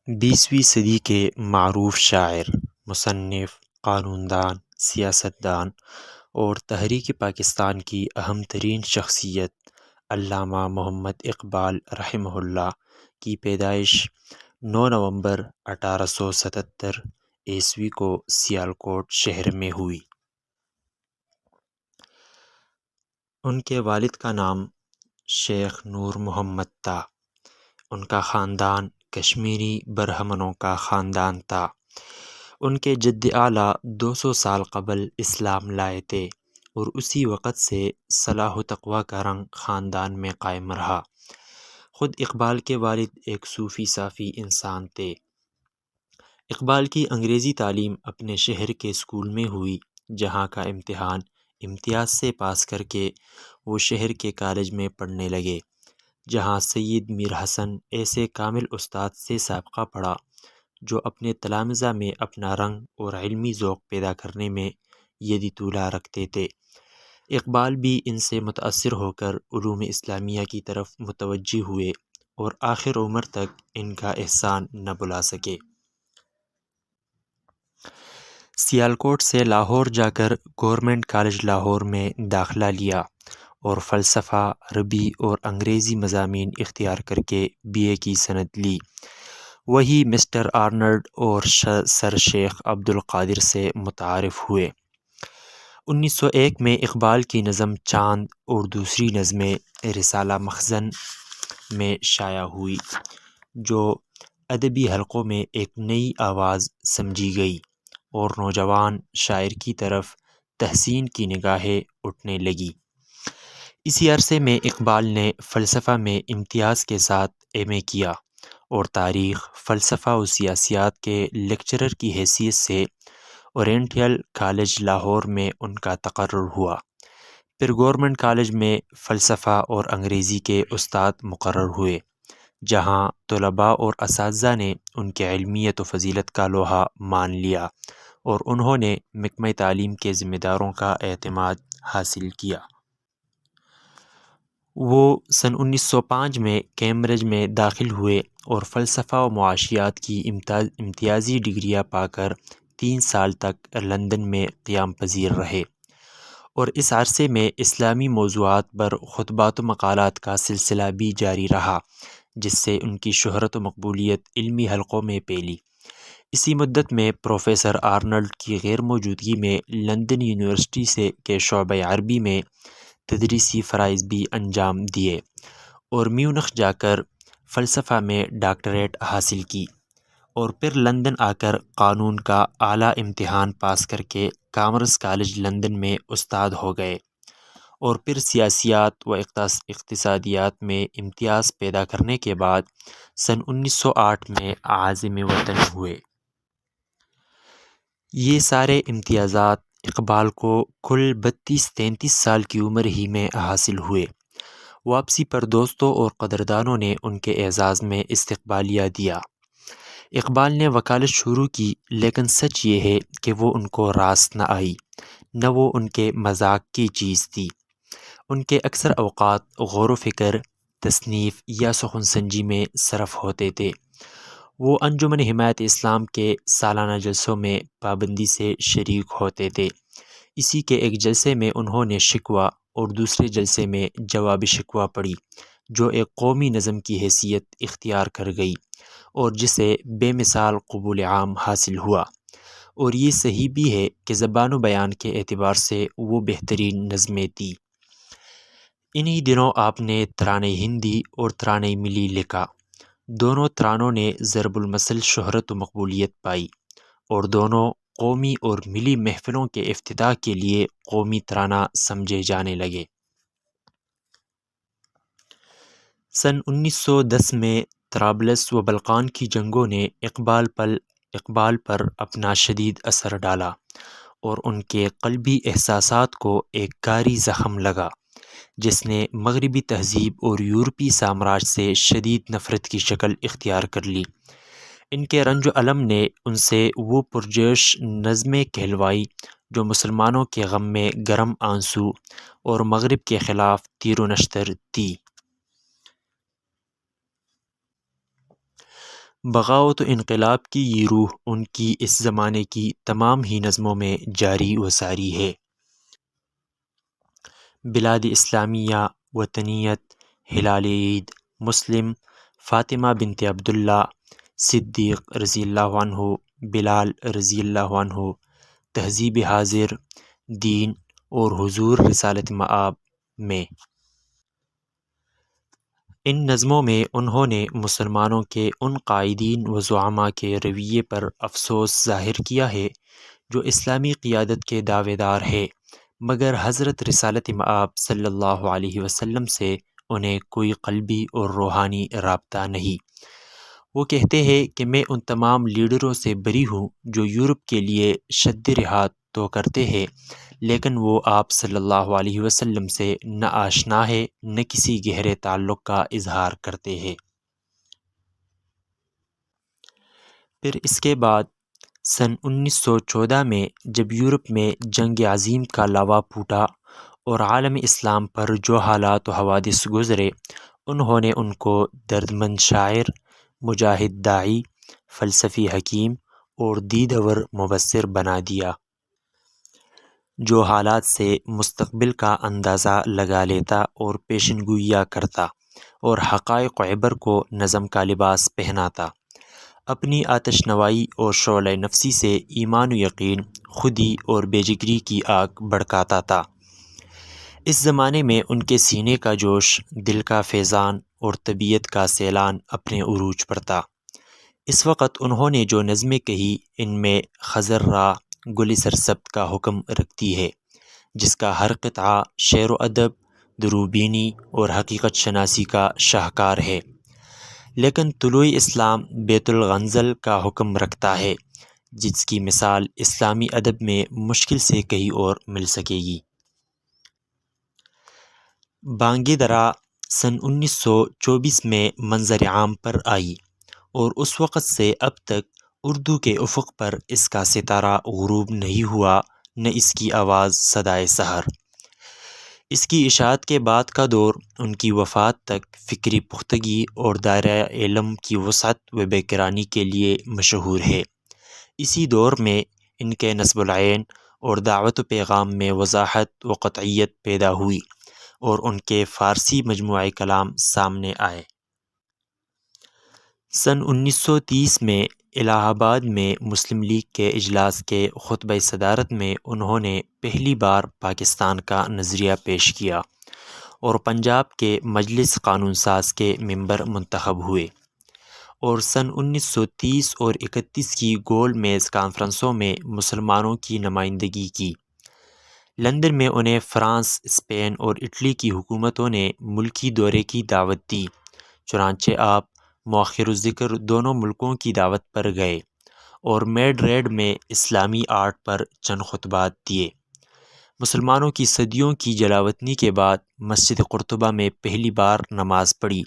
بیسویں صدی کے معروف شاعر، مصنف، قانون دان، سیاست دان اور تحریک پاکستان کی اہم ترین شخصیت علامہ محمد اقبال رحمہ اللہ کی پیدائش 9 نومبر 1877 عیسوی کو سیالکوٹ شہر میں ہوئی۔ ان کے والد کا نام شیخ نور محمد تھا۔ ان کا خاندان کشمیری برہمنوں کا خاندان تھا۔ ان کے جد اعلیٰ 200 سال قبل اسلام لائے تھے اور اسی وقت سے صلاح و تقوی کا رنگ خاندان میں قائم رہا۔ خود اقبال کے والد ایک صوفی صافی انسان تھے۔ اقبال کی انگریزی تعلیم اپنے شہر کے اسکول میں ہوئی، جہاں کا امتحان امتیاز سے پاس کر کے وہ شہر کے کالج میں پڑھنے لگے، جہاں سید میر حسن ایسے کامل استاد سے سابقہ پڑھا جو اپنے تلامذہ میں اپنا رنگ اور علمی ذوق پیدا کرنے میں یدی طولہ رکھتے تھے۔ اقبال بھی ان سے متاثر ہو کر علوم اسلامیہ کی طرف متوجہ ہوئے اور آخر عمر تک ان کا احسان نہ بھلا سکے۔ سیالکوٹ سے لاہور جا کر گورنمنٹ کالج لاہور میں داخلہ لیا اور فلسفہ، عربی اور انگریزی مضامین اختیار کر کے BA کی سند لی۔ وہی مسٹر آرنلڈ اور سر شیخ عبد القادر سے متعارف ہوئے۔ 1901 میں اقبال کی نظم چاند اور دوسری نظمیں رسالہ مخزن میں شائع ہوئی، جو ادبی حلقوں میں ایک نئی آواز سمجھی گئی اور نوجوان شاعر کی طرف تحسین کی نگاہیں اٹھنے لگی۔ اسی عرصے میں اقبال نے فلسفہ میں امتیاز کے ساتھ MA کیا اور تاریخ، فلسفہ و سیاسیات کے لیکچرر کی حیثیت سے اورینٹل کالج لاہور میں ان کا تقرر ہوا۔ پھر گورنمنٹ کالج میں فلسفہ اور انگریزی کے استاد مقرر ہوئے، جہاں طلباء اور اساتذہ نے ان کی علمیت و فضیلت کا لوہا مان لیا اور انہوں نے محکمہ تعلیم کے ذمہ داروں کا اعتماد حاصل کیا۔ وہ سن 1905 میں کیمبرج میں داخل ہوئے اور فلسفہ و معاشیات کی امتیازی ڈگریاں پا کر 3 سال تک لندن میں قیام پذیر رہے اور اس عرصے میں اسلامی موضوعات پر خطبات و مقالات کا سلسلہ بھی جاری رہا، جس سے ان کی شہرت و مقبولیت علمی حلقوں میں پھیلی۔ اسی مدت میں پروفیسر آرنلڈ کی غیر موجودگی میں لندن یونیورسٹی سے کے شعبہ عربی میں تدریسی فرائض بھی انجام دیے اور میونخ جا کر فلسفہ میں ڈاکٹریٹ حاصل کی اور پھر لندن آ کر قانون کا اعلیٰ امتحان پاس کر کے کامرس کالج لندن میں استاد ہو گئے اور پھر سیاسیات و اقتصادیات میں امتیاز پیدا کرنے کے بعد سن 1908 میں عازم وطن ہوئے۔ یہ سارے امتیازات اقبال کو کل 32-33 سال کی عمر ہی میں حاصل ہوئے۔ واپسی پر دوستوں اور قدردانوں نے ان کے اعزاز میں استقبالیہ دیا۔ اقبال نے وکالت شروع کی، لیکن سچ یہ ہے کہ وہ ان کو راست نہ آئی، نہ وہ ان کے مذاق کی چیز تھی۔ ان کے اکثر اوقات غور و فکر، تصنیف یا سخن سنجی میں صرف ہوتے تھے۔ وہ انجمن حمایت اسلام کے سالانہ جلسوں میں پابندی سے شریک ہوتے تھے۔ اسی کے ایک جلسے میں انہوں نے شکوہ اور دوسرے جلسے میں جواب شکوہ پڑھی، جو ایک قومی نظم کی حیثیت اختیار کر گئی اور جسے بے مثال قبول عام حاصل ہوا، اور یہ صحیح بھی ہے کہ زبان و بیان کے اعتبار سے وہ بہترین نظمیں تھیں۔ انہی دنوں آپ نے ترانۂ ہندی اور ترانۂ ملی لکھا۔ دونوں ترانوں نے ضرب المثل شہرت و مقبولیت پائی اور دونوں قومی اور ملی محفلوں کے افتتاح کے لیے قومی ترانہ سمجھے جانے لگے۔ سن 1910 میں طرابلس و بلقان کی جنگوں نے اقبال پر اپنا شدید اثر ڈالا اور ان کے قلبی احساسات کو ایک کاری زخم لگا، جس نے مغربی تہذیب اور یورپی سامراج سے شدید نفرت کی شکل اختیار کر لی۔ ان کے رنج و الم نے ان سے وہ پرجوش نظمیں کہلوائی جو مسلمانوں کے غم میں گرم آنسو اور مغرب کے خلاف تیر و نشتر تھی۔ بغاوت و انقلاب کی یہ روح ان کی اس زمانے کی تمام ہی نظموں میں جاری و ساری ہے۔ بلاد اسلامیہ، وطنیت، ہلال عید، مسلم، فاطمہ بنت عبداللہ، صدیق رضی اللہ عنہ، بلال رضی اللہ عنہ، تہذیب حاضر، دین اور حضور رسالت مآب میں۔ ان نظموں میں انہوں نے مسلمانوں کے ان قائدین و زعماء کے رویے پر افسوس ظاہر کیا ہے جو اسلامی قیادت کے دعوے دار ہے مگر حضرت رسالت مآب صلی اللہ علیہ وسلم سے انہیں کوئی قلبی اور روحانی رابطہ نہیں۔ وہ کہتے ہیں کہ میں ان تمام لیڈروں سے بری ہوں جو یورپ کے لیے شد رحات تو کرتے ہیں لیکن وہ آپ صلی اللہ علیہ وسلم سے نہ آشنا ہے نہ کسی گہرے تعلق کا اظہار کرتے ہیں۔ پھر اس کے بعد سن 1914 میں جب یورپ میں جنگ عظیم کا لاوا پھوٹا اور عالم اسلام پر جو حالات و حوادث گزرے، انہوں نے ان کو دردمند شاعر، مجاہد داعی، فلسفی حکیم اور دیدور مبصر بنا دیا، جو حالات سے مستقبل کا اندازہ لگا لیتا اور پیشن گوئیاں کرتا اور حقائق و عبر کو نظم کا لباس پہناتا۔ اپنی آتش نوائی اور شعلہ نفسی سے ایمان و یقین، خودی اور بے جگری کی آگ بھڑکاتا تھا۔ اس زمانے میں ان کے سینے کا جوش، دل کا فیضان اور طبیعت کا سیلان اپنے عروج پر تھا۔ اس وقت انہوں نے جو نظمیں کہی ان میں خضر را گل سرسبز کا حکم رکھتی ہے جس کا ہر قطعہ شعر و ادب، دروبینی اور حقیقت شناسی کا شاہکار ہے، لیکن طلوع اسلام بیت الغنزل کا حکم رکھتا ہے جس کی مثال اسلامی ادب میں مشکل سے کہیں اور مل سکے گی۔ بانگ درا سن 1924 میں منظر عام پر آئی اور اس وقت سے اب تک اردو کے افق پر اس کا ستارہ غروب نہیں ہوا نہ اس کی آواز صدائے سحر۔ اس کی اشاعت کے بعد کا دور ان کی وفات تک فکری پختگی اور دائرہ علم کی وسعت و بے کرانی کے لیے مشہور ہے۔ اسی دور میں ان کے نصب العین اور دعوت و پیغام میں وضاحت و قطعیت پیدا ہوئی اور ان کے فارسی مجموعہ کلام سامنے آئے۔ سن 1930 میں الہ آباد میں مسلم لیگ کے اجلاس کے خطبہ صدارت میں انہوں نے پہلی بار پاکستان کا نظریہ پیش کیا اور پنجاب کے مجلس قانون ساز کے ممبر منتخب ہوئے، اور سن 1930 اور 31 کی گول میز کانفرنسوں میں مسلمانوں کی نمائندگی کی۔ لندن میں انہیں فرانس، اسپین اور اٹلی کی حکومتوں نے ملکی دورے کی دعوت دی، چنانچہ آپ مؤخر الذکر دونوں ملکوں کی دعوت پر گئے اور میڈریڈ میں اسلامی آرٹ پر چند خطبات دیے۔ مسلمانوں کی صدیوں کی جلاوطنی کے بعد مسجد قرطبہ میں پہلی بار نماز پڑھی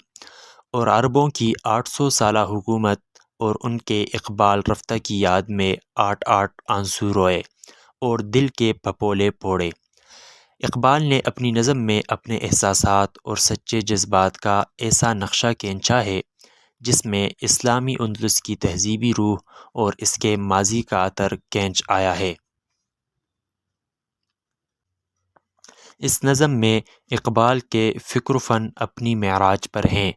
اور عربوں کی 800 سالہ حکومت اور ان کے اقبال رفتہ کی یاد میں 8 آنسو روئے اور دل کے پھپولے پھوڑے۔ اقبال نے اپنی نظم میں اپنے احساسات اور سچے جذبات کا ایسا نقشہ کھینچا ہے جس میں اسلامی اندلس کی تہذیبی روح اور اس کے ماضی کا عطر کھینچ آیا ہے۔ اس نظم میں اقبال کے فکر و فن اپنی معراج پر ہیں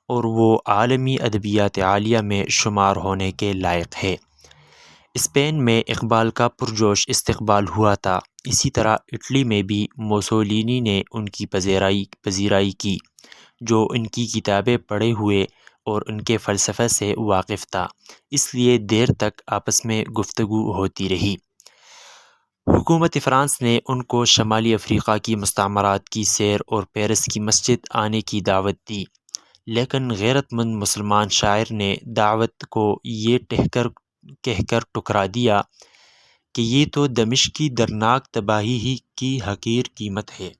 اور وہ عالمی ادبیات عالیہ میں شمار ہونے کے لائق ہے۔ اسپین میں اقبال کا پرجوش استقبال ہوا تھا، اسی طرح اٹلی میں بھی موسولینی نے ان کی پذیرائی کی، جو ان کی کتابیں پڑھے ہوئے اور ان کے فلسفے سے واقف تھا، اس لیے دیر تک آپس میں گفتگو ہوتی رہی۔ حکومت فرانس نے ان کو شمالی افریقہ کی مستعمرات کی سیر اور پیرس کی مسجد آنے کی دعوت دی، لیکن غیرت مند مسلمان شاعر نے دعوت کو یہ کہہ کر ٹکرا دیا کہ یہ تو دمشق کی درناک تباہی ہی کی حقیر قیمت ہے۔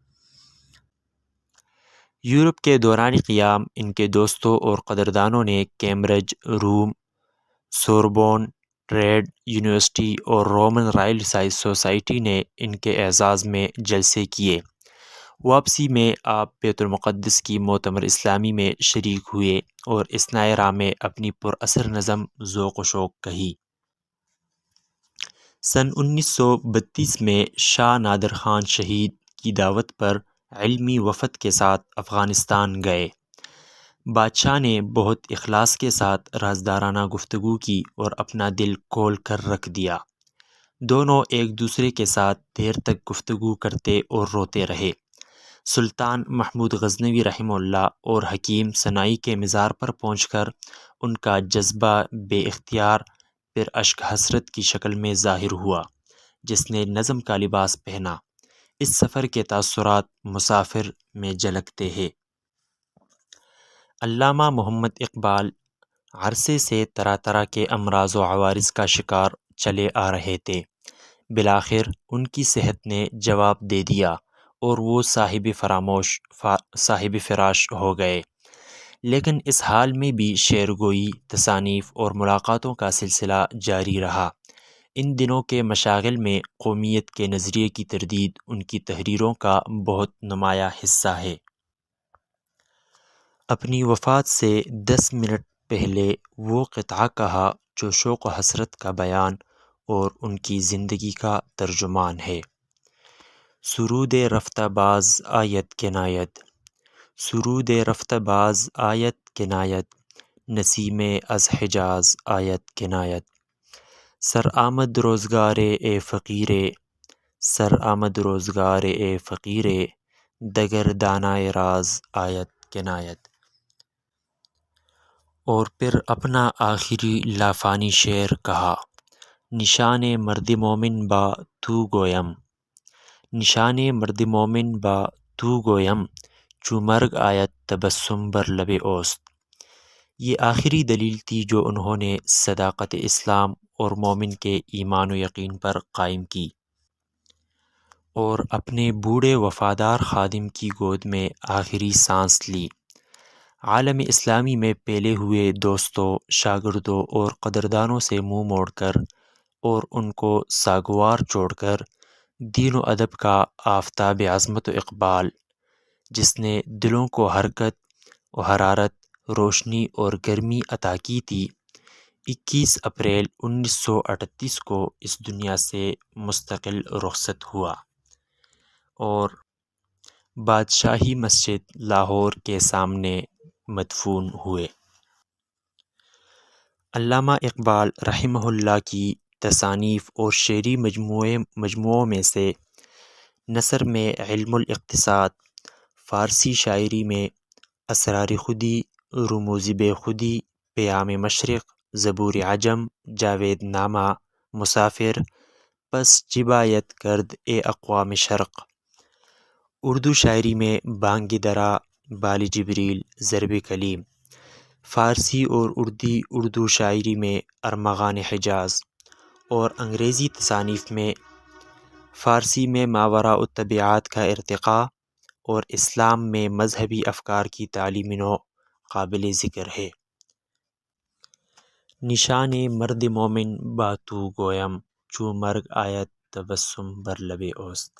یورپ کے دوران قیام ان کے دوستوں اور قدردانوں نے کیمبرج، روم، سوربون، ٹریڈ یونیورسٹی اور رومن رائل سوسائٹی نے ان کے اعزاز میں جلسے کیے۔ واپسی میں آپ بیت المقدس کی مؤتمر اسلامی میں شریک ہوئے اور اثنائے راہ میں اپنی پر اثر نظم ذوق و شوق کہی۔ سن 1932 میں شاہ نادر خان شہید کی دعوت پر علمی وفد کے ساتھ افغانستان گئے۔ بادشاہ نے بہت اخلاص کے ساتھ رازدارانہ گفتگو کی اور اپنا دل کھول کر رکھ دیا۔ دونوں ایک دوسرے کے ساتھ دیر تک گفتگو کرتے اور روتے رہے۔ سلطان محمود غزنوی رحمہ اللہ اور حکیم سنائی کے مزار پر پہنچ کر ان کا جذبہ بے اختیار پھر اشک حسرت کی شکل میں ظاہر ہوا، جس نے نظم کا لباس پہنا۔ اس سفر کے تاثرات مسافر میں جھلکتے ہیں۔ علامہ محمد اقبال عرصے سے طرح طرح کے امراض و عوارض کا شکار چلے آ رہے تھے۔ بالآخر ان کی صحت نے جواب دے دیا اور وہ صاحب فراش ہو گئے، لیکن اس حال میں بھی شعر گوئی، تصانیف اور ملاقاتوں کا سلسلہ جاری رہا۔ ان دنوں کے مشاغل میں قومیت کے نظریے کی تردید ان کی تحریروں کا بہت نمایاں حصہ ہے۔ اپنی وفات سے 10 منٹ پہلے وہ قطعہ کہا جو شوق و حسرت کا بیان اور ان کی زندگی کا ترجمان ہے۔ سرود رفتہ باز آید کنایت، سرود رفتہ باز آید کنایت، نسیم از حجاز آید کنایت، سر آمد روزگار اے فقیرے، سر آمد روزگار اے فقیرے، دگر دانائے راز آید کنایت۔ اور پھر اپنا آخری لافانی شعر کہا: نشان مرد مومن با تو گویم، نشان مرد مومن با تو گویم، چو مرگ آید تبسم بر لب اوست۔ یہ آخری دلیل تھی جو انہوں نے صداقت اسلام اور مومن کے ایمان و یقین پر قائم کی، اور اپنے بوڑھے وفادار خادم کی گود میں آخری سانس لی۔ عالم اسلامی میں پھیلے ہوئے دوستوں، شاگردوں اور قدردانوں سے منہ موڑ کر اور ان کو ساگوار چھوڑ کر دین و ادب کا آفتاب عظمت و اقبال، جس نے دلوں کو حرکت و حرارت، روشنی اور گرمی عطا کی تھی، 21 اپریل 1938 کو اس دنیا سے مستقل رخصت ہوا اور بادشاہی مسجد لاہور کے سامنے مدفون ہوئے۔ علامہ اقبال رحمہ اللہ کی تصانیف اور شعری مجموعوں میں سے نثر میں علم الاقتصاد، فارسی شاعری میں اسرار خودی، رموز بے خودی، پیام مشرق، زبور عجم، جاوید نامہ، مسافر، پس چه باید کرد اے اقوام شرق، اردو شاعری میں بانگ درا، بال جبریل، ضرب کلیم، فارسی اور اردو شاعری میں ارمغان حجاز، اور انگریزی تصانیف میں فارسی میں ماوراء الطبیعات کا ارتقاء اور اسلام میں مذہبی افکار کی تعلیم نو قابل ذکر ہے۔ نشان مرد مومن با تو گویم، چو مرگ آید تبسم بر لب اوست۔